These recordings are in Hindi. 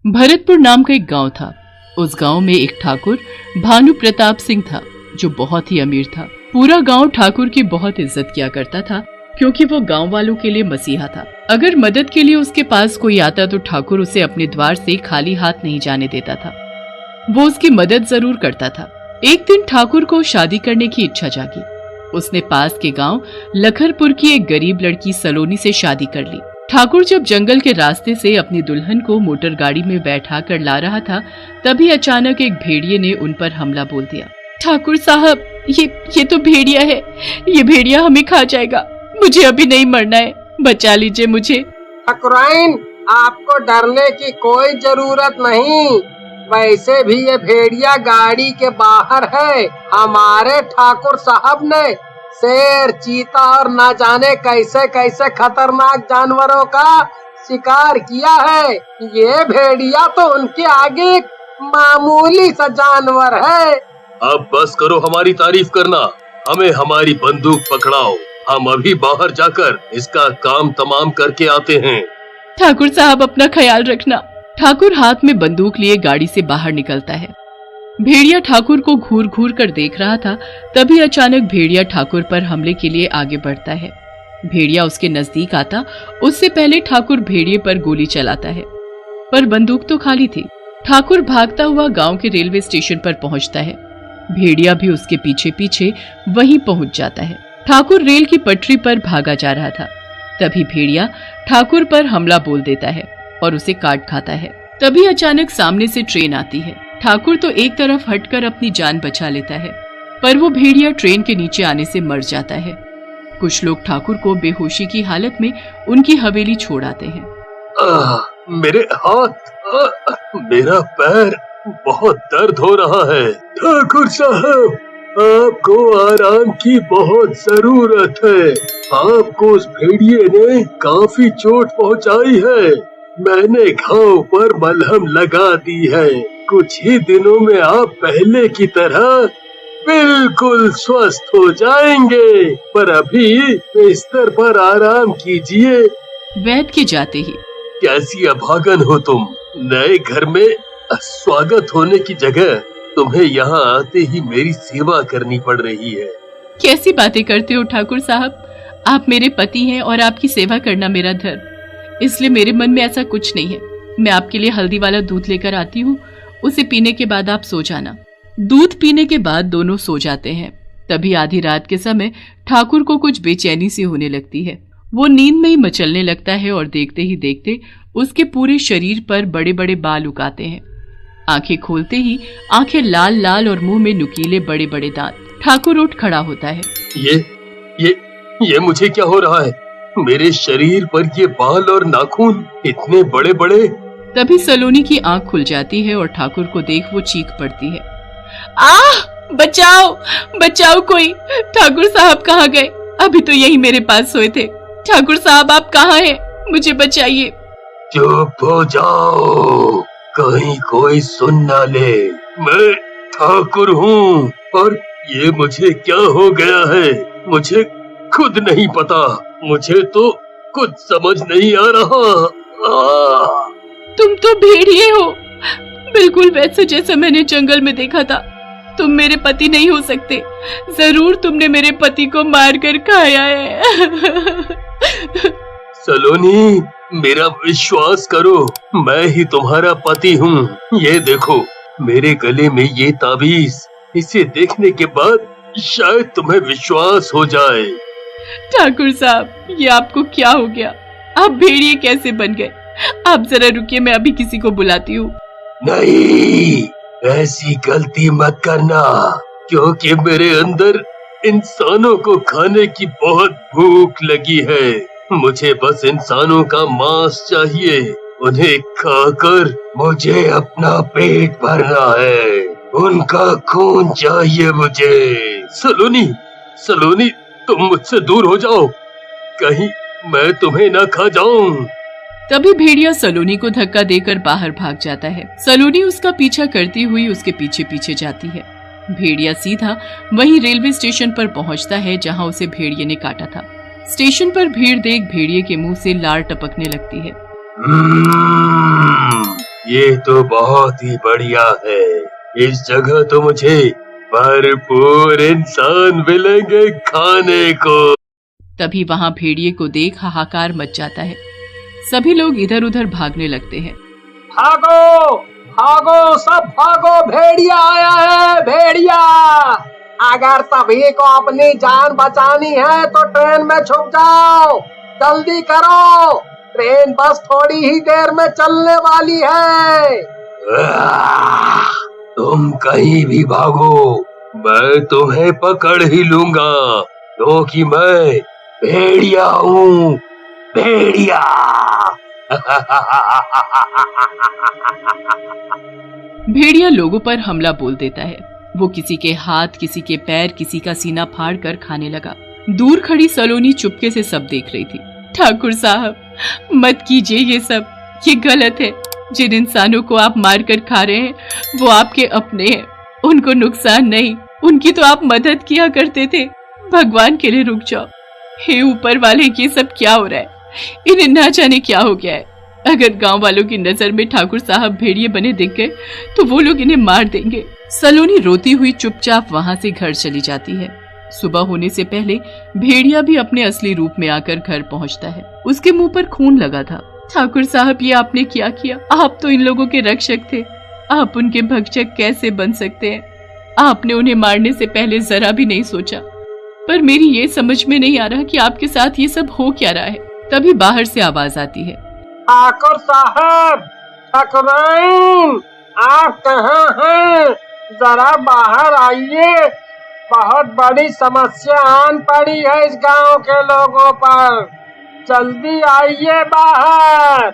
भरतपुर नाम का एक गांव था। उस गांव में एक ठाकुर भानु प्रताप सिंह था जो बहुत ही अमीर था। पूरा गांव ठाकुर की बहुत इज्जत किया करता था क्योंकि वो गांव वालों के लिए मसीहा था। अगर मदद के लिए उसके पास कोई आता तो ठाकुर उसे अपने द्वार से खाली हाथ नहीं जाने देता था। वो उसकी मदद जरूर करता था। एक दिन ठाकुर को शादी करने की इच्छा जागी। उसने पास के गांव लखरपुर की एक गरीब लड़की सलोनी से शादी कर ली। ठाकुर जब जंगल के रास्ते से अपनी दुल्हन को मोटर गाड़ी में बैठा कर ला रहा था, तभी अचानक एक भेड़िए ने उन पर हमला बोल दिया। ठाकुर साहब, ये तो भेड़िया है। ये भेड़िया हमें खा जाएगा। मुझे अभी नहीं मरना है, बचा लीजिए मुझे। ठाकुराइन, आपको डरने की कोई जरूरत नहीं। वैसे भी ये भेड़िया गाड़ी के बाहर है। हमारे ठाकुर साहब ने शेर, चीता और न जाने कैसे कैसे खतरनाक जानवरों का शिकार किया है। ये भेड़िया तो उनके आगे एक मामूली सा जानवर है। अब बस करो हमारी तारीफ करना, हमें हमारी बंदूक पकड़ाओ। हम अभी बाहर जाकर इसका काम तमाम करके आते हैं। ठाकुर साहब, अपना ख्याल रखना। ठाकुर हाथ में बंदूक लिए गाड़ी से बाहर निकलता है। भेड़िया ठाकुर को घूर घूर कर देख रहा था। तभी अचानक भेड़िया ठाकुर पर हमले के लिए आगे बढ़ता है। भेड़िया उसके नजदीक आता उससे पहले ठाकुर भेड़िए पर गोली चलाता है, पर बंदूक तो खाली थी। ठाकुर भागता हुआ गांव के रेलवे स्टेशन पर पहुंचता है। भेड़िया भी उसके पीछे पीछे वहीं पहुंच जाता है। ठाकुर रेल की पटरी पर भागा जा रहा था। तभी भेड़िया ठाकुर पर हमला बोल देता है और उसे काट खाता है। तभी अचानक सामने से ट्रेन आती है। ठाकुर तो एक तरफ हटकर अपनी जान बचा लेता है, पर वो भेड़िया ट्रेन के नीचे आने से मर जाता है। कुछ लोग ठाकुर को बेहोशी की हालत में उनकी हवेली छोड़ आते हैं। मेरे हाथ, मेरा पैर, बहुत दर्द हो रहा है। ठाकुर साहब, आपको आराम की बहुत जरूरत है। आपको उस भेड़िए ने काफी चोट पहुंचाई है। मैंने घाव पर मलहम लगा दी है। कुछ ही दिनों में आप पहले की तरह बिल्कुल स्वस्थ हो जाएंगे, पर अभी बिस्तर पर आराम कीजिए। वैद्य के जाते ही, कैसी अभागन हो तुम। नए घर में स्वागत होने की जगह तुम्हें यहाँ आते ही मेरी सेवा करनी पड़ रही है। कैसी बातें करते हो ठाकुर साहब। आप मेरे पति हैं और आपकी सेवा करना मेरा धर्म, इसलिए मेरे मन में ऐसा कुछ नहीं है। मैं आपके लिए हल्दी वाला दूध लेकर आती हूँ, उसे पीने के बाद आप सो जाना। दूध पीने के बाद दोनों सो जाते हैं। तभी आधी रात के समय ठाकुर को कुछ बेचैनी सी होने लगती है। वो नींद में ही मचलने लगता है और देखते ही देखते उसके पूरे शरीर पर बड़े बड़े बाल उगाते हैं। आंखें खोलते ही आंखें लाल लाल और मुंह में नुकीले बड़े बड़े दांत। ठाकुर उठ खड़ा होता है। ये मुझे क्या हो रहा है। मेरे शरीर पर ये बाल और नाखून इतने बड़े बड़े। तभी सलोनी की आंख खुल जाती है और ठाकुर को देख वो चीख पड़ती है। आह, बचाओ बचाओ कोई। ठाकुर साहब कहाँ गए? अभी तो यही मेरे पास सोए थे। ठाकुर साहब, आप कहाँ हैं? मुझे बचाइए। चुप हो जाओ, कहीं कोई सुन ना ले। मैं ठाकुर हूँ और ये मुझे क्या हो गया है मुझे खुद नहीं पता। मुझे तो कुछ समझ नहीं आ रहा। तुम तो भेड़िए हो, बिल्कुल वैसे जैसा मैंने जंगल में देखा था। तुम मेरे पति नहीं हो सकते। जरूर तुमने मेरे पति को मारकर खाया है। सलोनी, मेरा विश्वास करो, मैं ही तुम्हारा पति हूँ। ये देखो मेरे गले में ये ताबीज, इसे देखने के बाद शायद तुम्हें विश्वास हो जाए। ठाकुर साहब, ये आपको क्या हो गया? आप भेड़िए कैसे बन गए? आप जरा रुकिए, मैं अभी किसी को बुलाती हूँ। नहीं, ऐसी गलती मत करना, क्योंकि मेरे अंदर इंसानों को खाने की बहुत भूख लगी है। मुझे बस इंसानों का मांस चाहिए। उन्हें खाकर मुझे अपना पेट भरना है। उनका खून चाहिए मुझे। सलोनी, तुम मुझसे दूर हो जाओ, कहीं मैं तुम्हें न खा जाऊं। तभी भेड़िया सलोनी को धक्का देकर बाहर भाग जाता है। सलोनी उसका पीछा करती हुई उसके पीछे पीछे जाती है। भेड़िया सीधा वहीं रेलवे स्टेशन पर पहुंचता है जहां उसे भेड़िए ने काटा था। स्टेशन पर भीड़ देख भेड़िए के मुंह से लार टपकने लगती है। ये तो बहुत ही बढ़िया है। इस जगह तो मुझे भरपूर इंसान मिलेंगे खाने को। तभी वहां भेड़िए को देख हाहाकार मच जाता है। सभी लोग इधर उधर भागने लगते हैं। भागो भागो सब भागो, भेड़िया आया है, भेड़िया। अगर सभी को अपनी जान बचानी है तो ट्रेन में छुप जाओ, जल्दी करो, ट्रेन बस थोड़ी ही देर में चलने वाली है। तुम कहीं भी भागो, मैं तुम्हें पकड़ ही लूंगा, क्योंकि मैं भेड़िया हूँ, भेड़िया। भेड़िया लोगों पर हमला बोल देता है। वो किसी के हाथ, किसी के पैर, किसी का सीना फाड़ कर खाने लगा। दूर खड़ी सलोनी चुपके से सब देख रही थी। ठाकुर साहब, मत कीजिए ये सब, ये गलत है। जिन इंसानों को आप मार कर खा रहे हैं वो आपके अपने हैं, उनको नुकसान नहीं, उनकी तो आप मदद किया करते थे। भगवान के लिए रुक जाओ। हे ऊपर वाले, ये सब क्या हो रहा है? इन्हें ना जाने क्या हो गया है। अगर गांव वालों की नजर में ठाकुर साहब भेड़िए बने दिख गए तो वो लोग इन्हें मार देंगे। सलोनी रोती हुई चुपचाप वहां से घर चली जाती है। सुबह होने से पहले भेड़िया भी अपने असली रूप में आकर घर पहुंचता है। उसके मुंह पर खून लगा था। ठाकुर साहब, ये आपने क्या किया? आप तो इन लोगों के रक्षक थे, आप उनके भक्षक कैसे बन सकते हैं? आपने उन्हें मारने से पहले जरा भी नहीं सोचा। पर मेरी ये समझ में नहीं आ रहा कि आपके साथ ये सब हो क्या रहा है। तभी बाहर से आवाज आती है। ठाकुर साहब, ठाकुराइन, आप कहाँ हैं? जरा बाहर आइए, बहुत बड़ी समस्या आन पड़ी है इस गांव के लोगों पर, जल्दी आइए बाहर।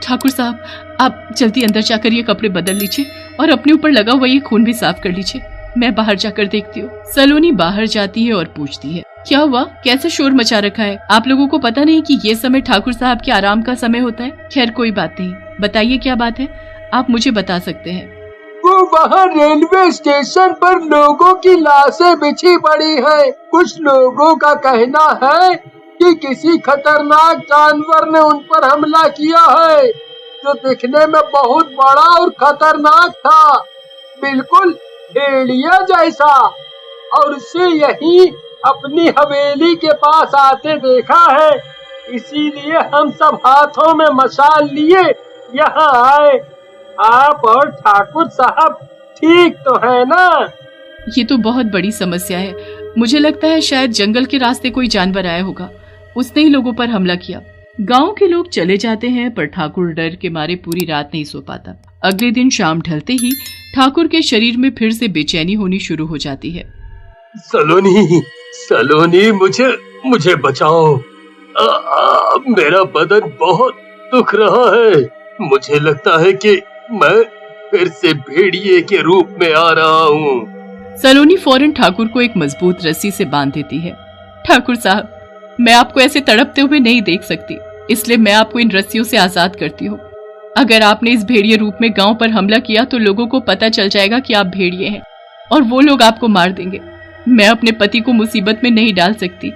ठाकुर साहब, आप जल्दी अंदर जाकर ये कपड़े बदल लीजिए और अपने ऊपर लगा हुआ ये खून भी साफ कर लीजिए। मैं बाहर जाकर देखती हूँ। सलोनी बाहर जाती है और पूछती है, क्या हुआ? कैसे शोर मचा रखा है? आप लोगों को पता नहीं कि ये समय ठाकुर साहब के आराम का समय होता है? खैर कोई बात नहीं, बताइए क्या बात है, आप मुझे बता सकते हैं। वो वहाँ रेलवे स्टेशन पर लोगों की लाशें बिछी पड़ी है। कुछ लोगों का कहना है कि किसी खतरनाक जानवर ने उन पर हमला किया है, जो दिखने में बहुत बड़ा और खतरनाक था, बिल्कुल भेड़िया जैसा, और उसे यही अपनी हवेली के पास आते देखा है। इसीलिए हम सब हाथों में मशाल लिए यहाँ आए। आप और ठाकुर साहब ठीक तो है ना? ये तो बहुत बड़ी समस्या है। मुझे लगता है शायद जंगल के रास्ते कोई जानवर आया होगा, उसने ही लोगों पर हमला किया। गांव के लोग चले जाते हैं पर ठाकुर डर के मारे पूरी रात नहीं सो पाता। अगले दिन शाम ढलते ही ठाकुर के शरीर में फिर से बेचैनी होनी शुरू हो जाती है। सलोनी, सलोनी, मुझे बचाओ। मेरा बदन बहुत दुख रहा है। मुझे लगता है कि मैं फिर से भेड़िए के रूप में आ रहा हूँ। सलोनी फौरन ठाकुर को एक मजबूत रस्सी से बांध देती है। ठाकुर साहब, मैं आपको ऐसे तड़पते हुए नहीं देख सकती, इसलिए मैं आपको इन रस्सियों से आजाद करती हूँ। अगर आपने इस भेड़िए रूप में गांव पर हमला किया तो लोगों को पता चल जाएगा कि आप भेड़िए हैं और वो लोग आपको मार देंगे। मैं अपने पति को मुसीबत में नहीं डाल सकती,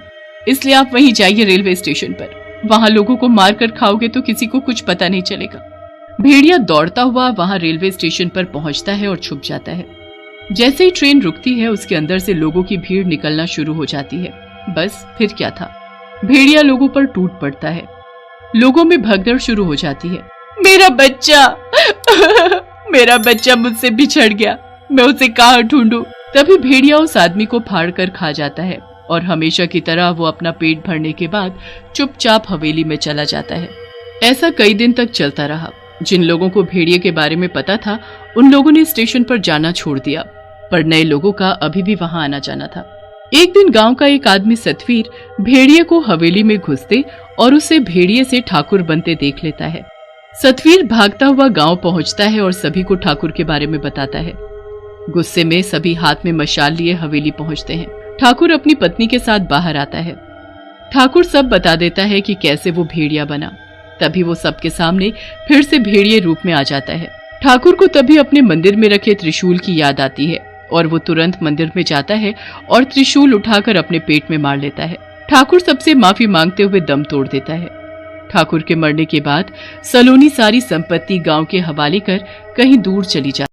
इसलिए आप वहीं जाइए रेलवे स्टेशन पर। वहां लोगों को मार कर खाओगे तो किसी को कुछ पता नहीं चलेगा। भेड़िया दौड़ता हुआ वहां रेलवे स्टेशन पर पहुंचता है और छुप जाता है। जैसे ही ट्रेन रुकती है उसके अंदर से लोगों की भीड़ निकलना शुरू हो जाती है। बस फिर क्या था, भेड़िया लोगों पर टूट पड़ता है। लोगों में भगदड़ शुरू हो जाती है। मेरा बच्चा मेरा बच्चा मुझसे बिछड़ गया, मैं उसे कहाँ ढूंढूं? तभी भेड़िया उस आदमी को फाड़ कर खा जाता है और हमेशा की तरह वो अपना पेट भरने के बाद चुपचाप हवेली में चला जाता है। ऐसा कई दिन तक चलता रहा। जिन लोगों को भेड़िए के बारे में पता था उन लोगों ने स्टेशन पर जाना छोड़ दिया, पर नए लोगों का अभी भी वहां आना जाना था। एक दिन गांव का एक आदमी सतवीर भेड़िए को हवेली में घुसते और उसे भेड़िए से ठाकुर बनते देख लेता है। सतवीर भागता हुआ गांव पहुंचता है और सभी को ठाकुर के बारे में बताता है। गुस्से में सभी हाथ में मशाल लिए हवेली पहुंचते हैं। ठाकुर अपनी पत्नी के साथ बाहर आता है। ठाकुर सब बता देता है कि कैसे वो भेड़िया बना। तभी वो सबके सामने फिर से भेड़िए रूप में आ जाता है। ठाकुर को तभी अपने मंदिर में रखे त्रिशूल की याद आती है और वो तुरंत मंदिर में जाता है और त्रिशूल उठाकर अपने पेट में मार लेता है। ठाकुर सबसे माफी मांगते हुए दम तोड़ देता है। ठाकुर के मरने के बाद सलोनी सारी संपत्ति गांव के हवाले कर कहीं दूर चली जाती।